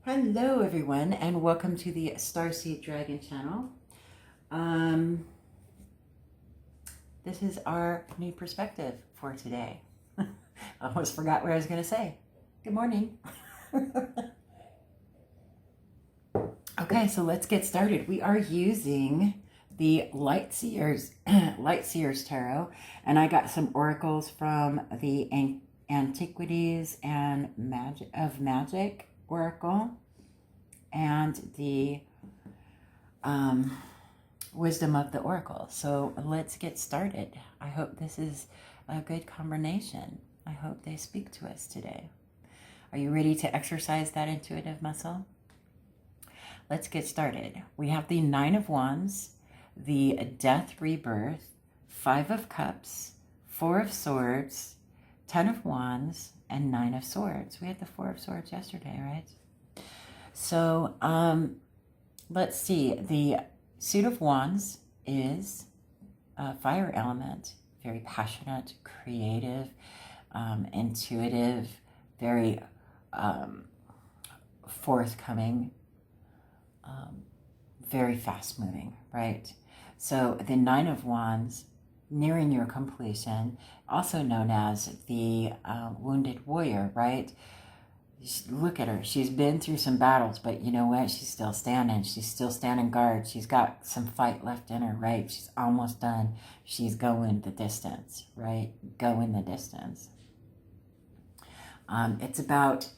Hello everyone and welcome to the Starseed Dragon channel. This is our new perspective for today. I almost forgot what I was going to say. Good morning. Okay, so let's get started. We are using the Light Seers Tarot, and I got some oracles from the Antiquities and Magic Oracle and the Wisdom of the Oracle. So let's get started. I hope this is a good combination. I hope they speak to us today. Are you ready to exercise that intuitive muscle? Let's get started. We have the Nine of Wands, the Death Rebirth, Five of Cups, Four of Swords, Ten of Wands, and Nine of Swords. We had the Four of Swords yesterday, right? So let's see. The Suit of Wands is a fire element, very passionate, creative, intuitive, very forthcoming, very fast moving, right? So the Nine of Wands, nearing your completion, also known as the wounded warrior, right? Look at her. She's been through some battles, but you know what? She's still standing. She's still standing guard. She's got some fight left in her, right? She's almost done. She's going the distance, right? Going the distance. It's about,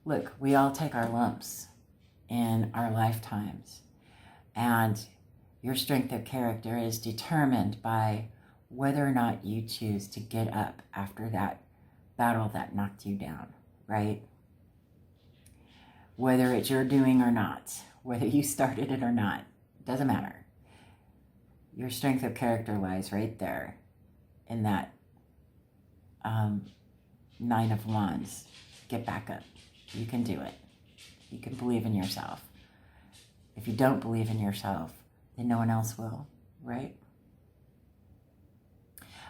look, we all take our lumps in our lifetimes, and your strength of character is determined by whether or not you choose to get up after that battle that knocked you down, right? Whether it's your doing or not, whether you started it or not, doesn't matter. Your strength of character lies right there in that Nine of Wands. Get back up. You can do it. You can believe in yourself. If you don't believe in yourself, then no one else will, right?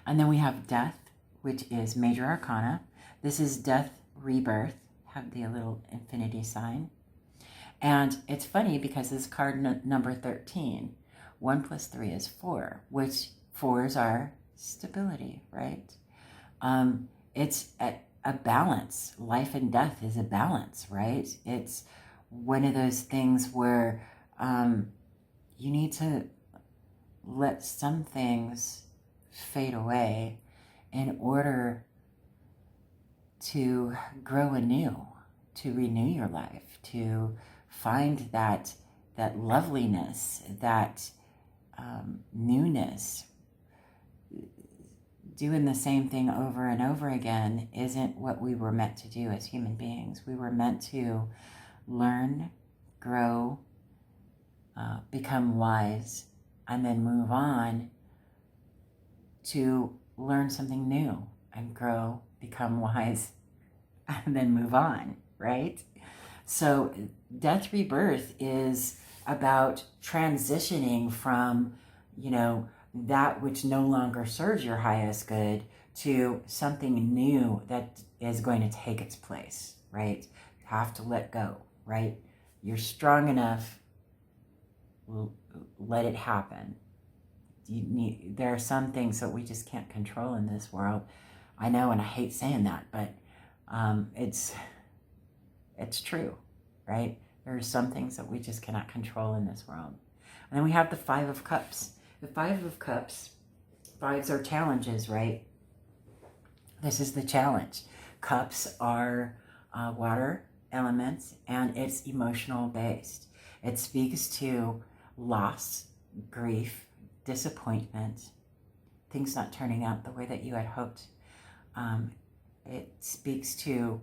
And then we have Death, which is Major Arcana. This is Death Rebirth. Have the little infinity sign. And it's funny because this card number 13, 1 plus 3 is 4, which 4s are stability, right? It's a balance. Life and death is a balance, right? It's one of those things where you need to let some things fade away in order to grow anew, to renew your life, to find that loveliness, that newness. Doing the same thing over and over again isn't what we were meant to do as human beings. We were meant to learn, grow, become wise, and then move on to learn something new and grow, become wise, and then move on, right? So Death Rebirth is about transitioning from, that which no longer serves your highest good to something new that is going to take its place, right? You have to let go, right? You're strong enough, let it happen. There are some things that we just can't control in this world. I know, and I hate saying that, but it's true, right? There are some things that we just cannot control in this world. And then we have the Five of Cups. The Five of Cups, fives are challenges, right? This is the challenge. Cups are water elements, and it's emotional based. It speaks to loss, grief, disappointment, things not turning out the way that you had hoped. It speaks to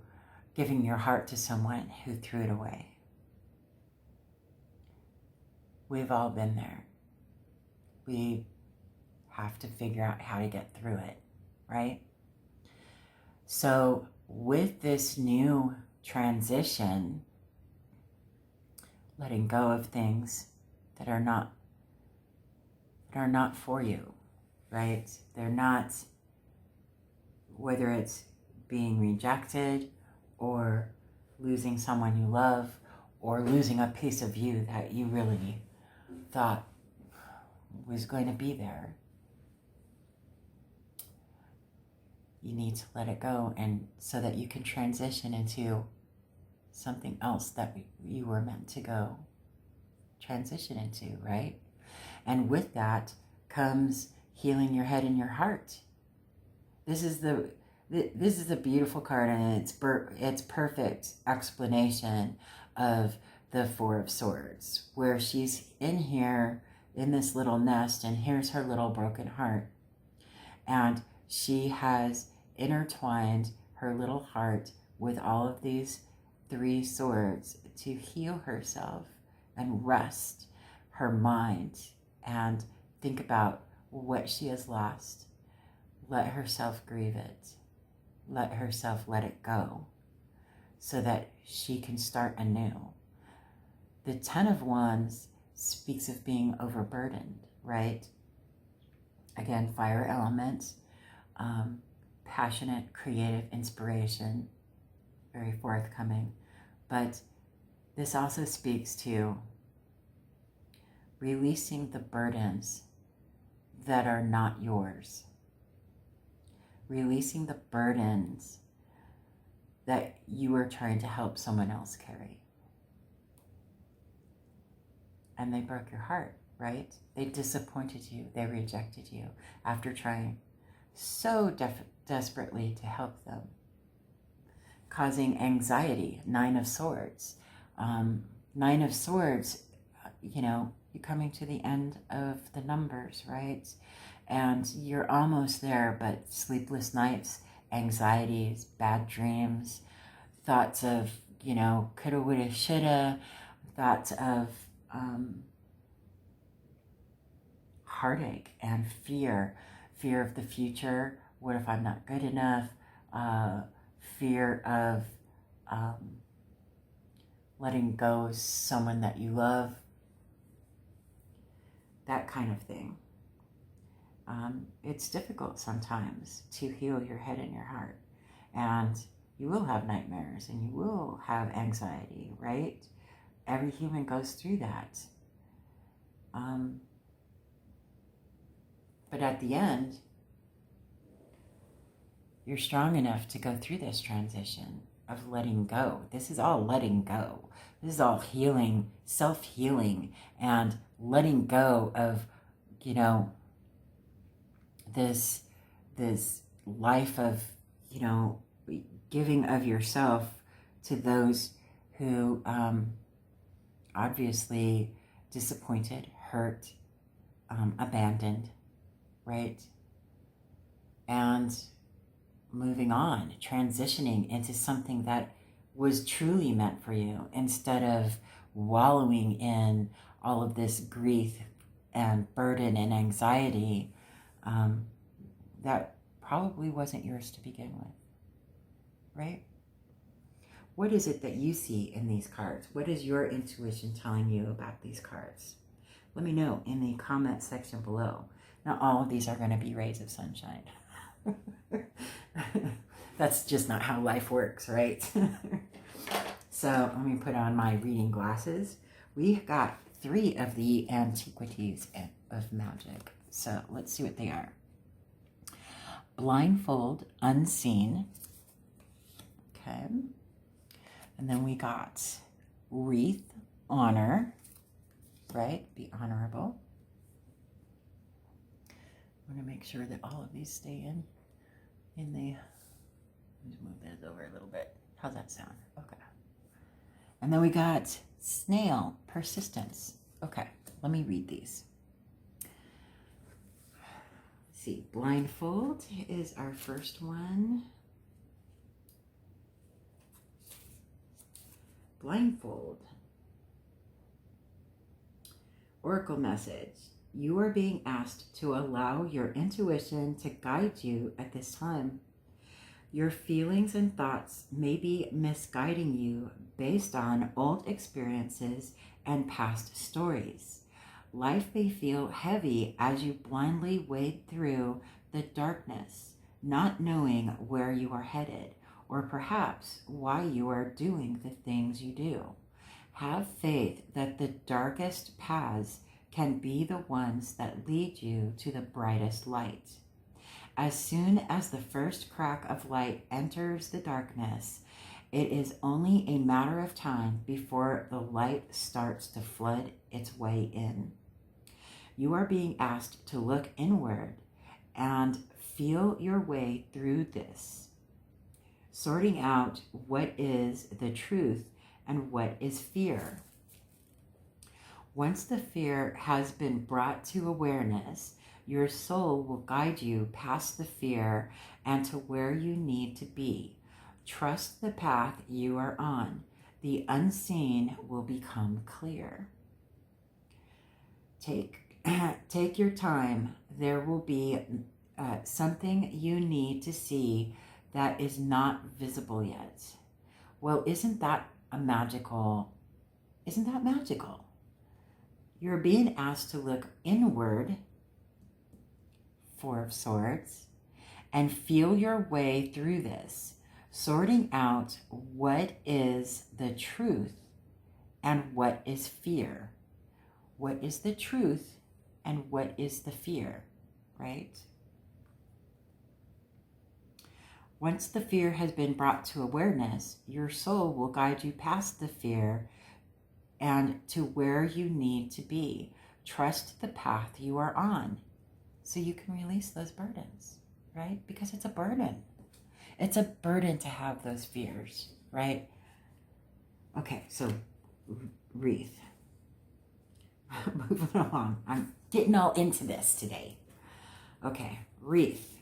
giving your heart to someone who threw it away. We've all been there. We have to figure out how to get through it, right? So with this new transition, letting go of things that are not for you, right? They're not, whether it's being rejected or losing someone you love, or losing a piece of you that you really thought was going to be there. You need to let it go, and so that you can transition into something else that you were meant to go transition into, right? And with that comes healing your head and your heart. This is a beautiful card, and it's perfect explanation of the Four of Swords, where she's in here in this little nest, and here's her little broken heart, and she has intertwined her little heart with all of these 3 swords to heal herself and rest her mind and think about what she has lost. Let herself grieve it. Let herself let it go so that she can start anew. The 10 of Wands speaks of being overburdened, right? Again, fire element, passionate, creative, inspiration, very forthcoming. But this also speaks to releasing the burdens that are not yours. Releasing the burdens that you are trying to help someone else carry. And they broke your heart, right? They disappointed you. They rejected you after trying so desperately to help them, causing anxiety. 9 of Swords. 9 of Swords, you're coming to the end of the numbers, right? And you're almost there, but sleepless nights, anxieties, bad dreams, thoughts of, coulda, woulda, shoulda, thoughts of heartache and fear of the future. What if I'm not good enough? Fear of letting go of someone that you love, that kind of thing. It's difficult sometimes to heal your head and your heart, and you will have nightmares and you will have anxiety, right? Every human goes through that. But at the end, you're strong enough to go through this transition of letting go. This is all letting go. This is all healing, self-healing, and letting go of, this life of, giving of yourself to those who obviously disappointed, hurt, abandoned, right? And moving on, transitioning into something that was truly meant for you, instead of wallowing in all of this grief and burden and anxiety that probably wasn't yours to begin with, right? What is it that you see in these cards? What is your intuition telling you about these cards? Let me know in the comment section below. Not all of these are going to be rays of sunshine. That's just not how life works, right? So let me put on my reading glasses. We got 3 of the antiquities of magic. So let's see what they are. Blindfold, unseen. Okay. And then we got wreath, honor, right? Be honorable. I'm going to make sure that all of these stay in the, let's move this over a little bit. How's that sound? Okay. And then we got snail, persistence. Okay, let me read these. Let's see, blindfold is our first one. Blindfold. Oracle message. You are being asked to allow your intuition to guide you at this time. Your feelings and thoughts may be misguiding you based on old experiences and past stories. Life may feel heavy as you blindly wade through the darkness, not knowing where you are headed or perhaps why you are doing the things you do. Have faith that the darkest paths can be the ones that lead you to the brightest light. As soon as the first crack of light enters the darkness, it is only a matter of time before the light starts to flood its way in. You are being asked to look inward and feel your way through this, sorting out what is the truth and what is fear. Once the fear has been brought to awareness, your soul will guide you past the fear and to where you need to be. Trust the path you are on. The unseen will become clear. Take your time. There will be something you need to see that is not visible yet. Well, isn't that magical? You're being asked to look inward, Four of Swords, and feel your way through this, sorting out what is the truth and what is fear. What is the truth and what is the fear, right? Once the fear has been brought to awareness, your soul will guide you past the fear and to where you need to be. Trust the path you are on so you can release those burdens, right? Because it's a burden. It's a burden to have those fears, right? Okay, so wreath. Moving along. I'm getting all into this today. Okay, wreath.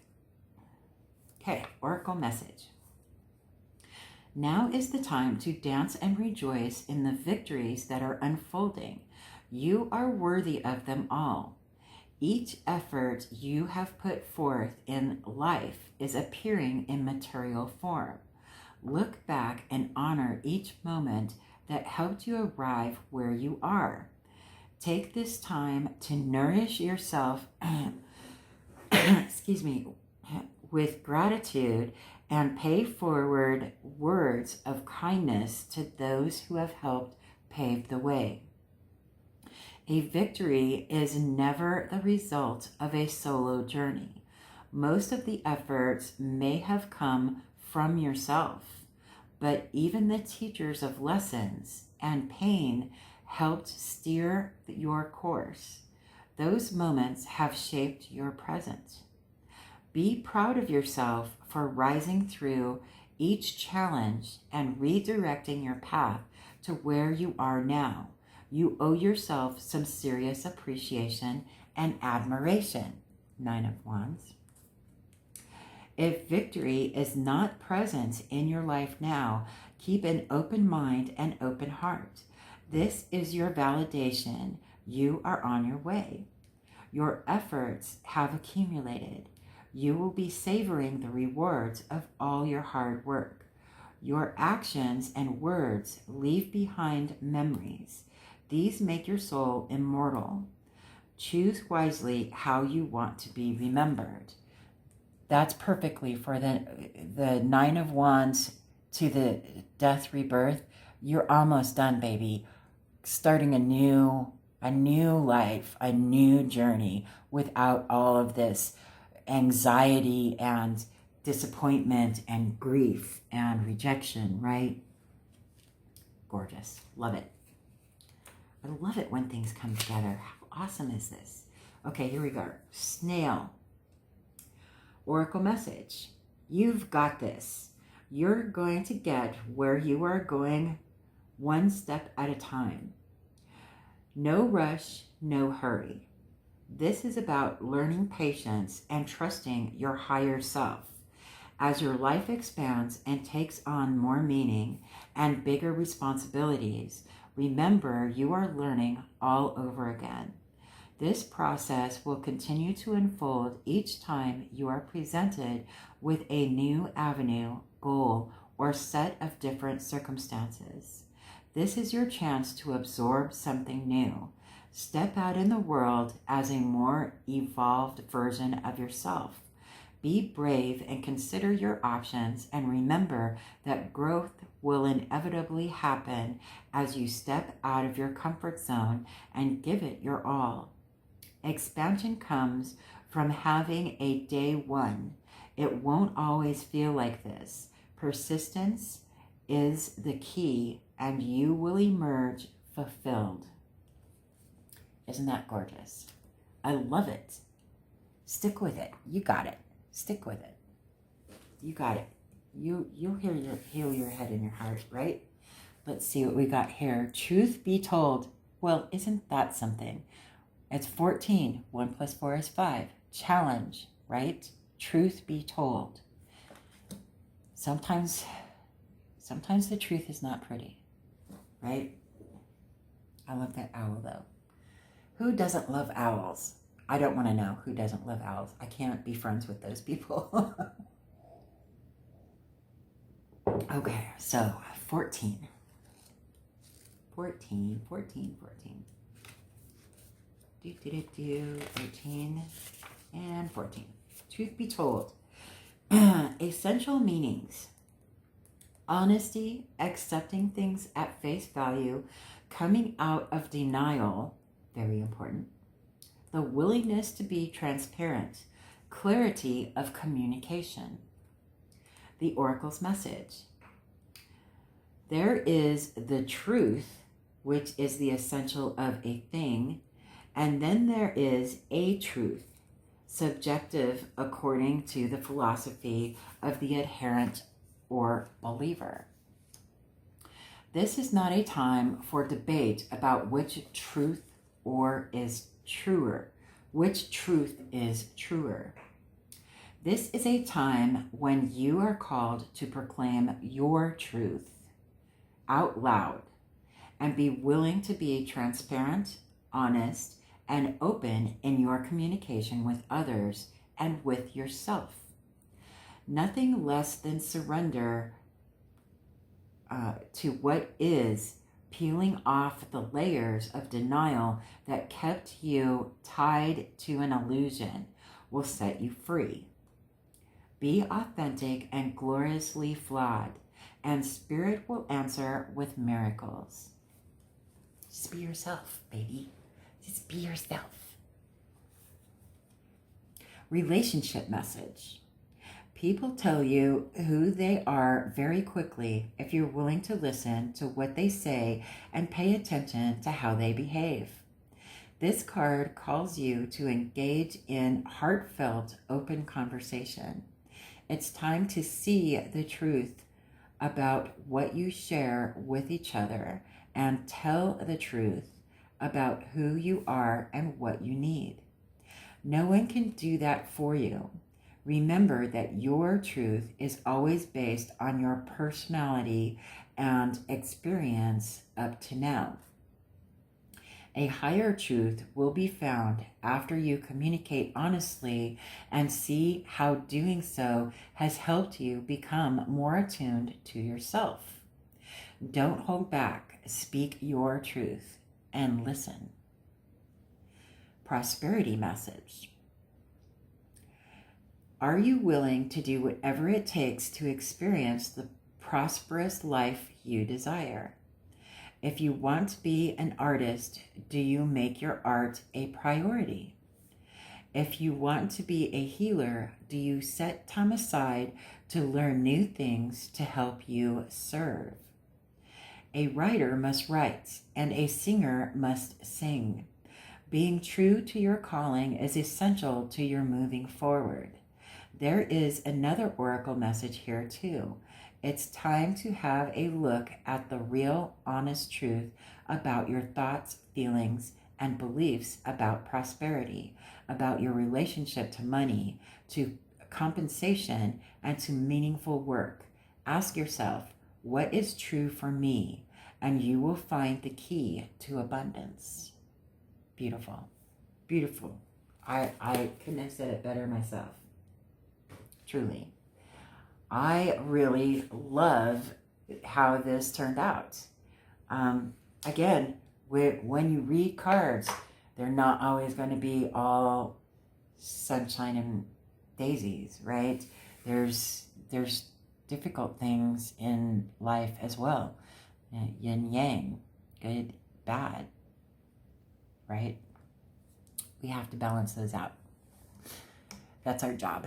Okay, oracle message. Now is the time to dance and rejoice in the victories that are unfolding. You are worthy of them all. Each effort you have put forth in life is appearing in material form. Look back and honor each moment that helped you arrive where you are. Take this time to nourish yourself with gratitude and pay forward words of kindness to those who have helped pave the way. A victory is never the result of a solo journey. Most of the efforts may have come from yourself, but even the teachers of lessons and pain helped steer your course. Those moments have shaped your present. Be proud of yourself for rising through each challenge and redirecting your path to where you are now. You owe yourself some serious appreciation and admiration. 9 of Wands. If victory is not present in your life now, keep an open mind and open heart. This is your validation. You are on your way. Your efforts have accumulated. You will be savoring the rewards of all your hard work. Your actions and words leave behind memories. These make your soul immortal. Choose wisely how you want to be remembered. That's perfectly for the 9 of Wands to the death rebirth. You're almost done, baby. Starting a new life, a new journey without all of this anxiety and disappointment and grief and rejection, right? Gorgeous. Love it. I love it when things come together. How awesome is this? Okay, here we go. Snail. Oracle message. You've got this. You're going to get where you are going one step at a time. No rush, no hurry. This is about learning patience and trusting your higher self. As your life expands and takes on more meaning and bigger responsibilities, remember you are learning all over again. This process will continue to unfold each time you are presented with a new avenue, goal, or set of different circumstances. This is your chance to absorb something new. Step out in the world as a more evolved version of yourself. Be brave and consider your options, and remember that growth will inevitably happen as you step out of your comfort zone and give it your all. Expansion comes from having a day one. It won't always feel like this. Persistence is the key, and you will emerge fulfilled. Isn't that gorgeous? I love it. Stick with it. You got it. Stick with it. You got it. You'll heal your head and your heart, right? Let's see what we got here. Truth be told. Well, isn't that something? It's 14. 1 plus 4 is 5. Challenge, right? Truth be told. Sometimes the truth is not pretty, right? I love that owl, though. Who doesn't love owls? I don't want to know who doesn't love owls. I can't be friends with those people. Okay, so 14. 14. 13 and 14. Truth be told. Essential meanings. Honesty, accepting things at face value, coming out of denial, very important. The willingness to be transparent, clarity of communication. The oracle's message. There is the truth, which is the essential of a thing, and then there is a truth, subjective according to the philosophy of the adherent or believer. This is not a time for debate about which truth is truer. Which truth is truer? This is a time when you are called to proclaim your truth out loud and be willing to be transparent, honest, and open in your communication with others and with yourself. Nothing less than surrender to what is, peeling off the layers of denial that kept you tied to an illusion, will set you free. Be authentic and gloriously flawed, and Spirit will answer with miracles. Just be yourself, baby. Just be yourself. Relationship message. People tell you who they are very quickly if you're willing to listen to what they say and pay attention to how they behave. This card calls you to engage in heartfelt, open conversation. It's time to see the truth about what you share with each other and tell the truth about who you are and what you need. No one can do that for you. Remember that your truth is always based on your personality and experience up to now. A higher truth will be found after you communicate honestly and see how doing so has helped you become more attuned to yourself. Don't hold back. Speak your truth and listen. Prosperity message. Are you willing to do whatever it takes to experience the prosperous life you desire? If you want to be an artist, do you make your art a priority? If you want to be a healer, do you set time aside to learn new things to help you serve? A writer must write, and a singer must sing. Being true to your calling is essential to your moving forward. There is another oracle message here too. It's time to have a look at the real, honest truth about your thoughts, feelings, and beliefs about prosperity, about your relationship to money, to compensation, and to meaningful work. Ask yourself, what is true for me? And you will find the key to abundance. Beautiful. Beautiful. I couldn't have said it better myself. Truly. I really love how this turned out. Again, when you read cards, they're not always going to be all sunshine and daisies, right? There's difficult things in life as well. Yin yang, good, bad, right? We have to balance those out. That's our job.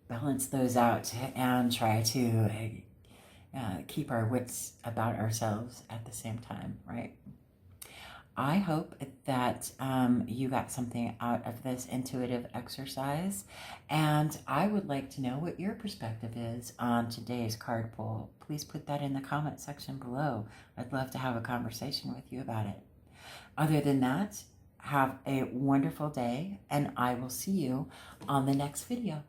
Balance those out and try to keep our wits about ourselves at the same time, right? I hope that you got something out of this intuitive exercise, and I would like to know what your perspective is on today's card pull. Please put that in the comment section below. I'd love to have a conversation with you about it. Other than that, have a wonderful day, and I will see you on the next video.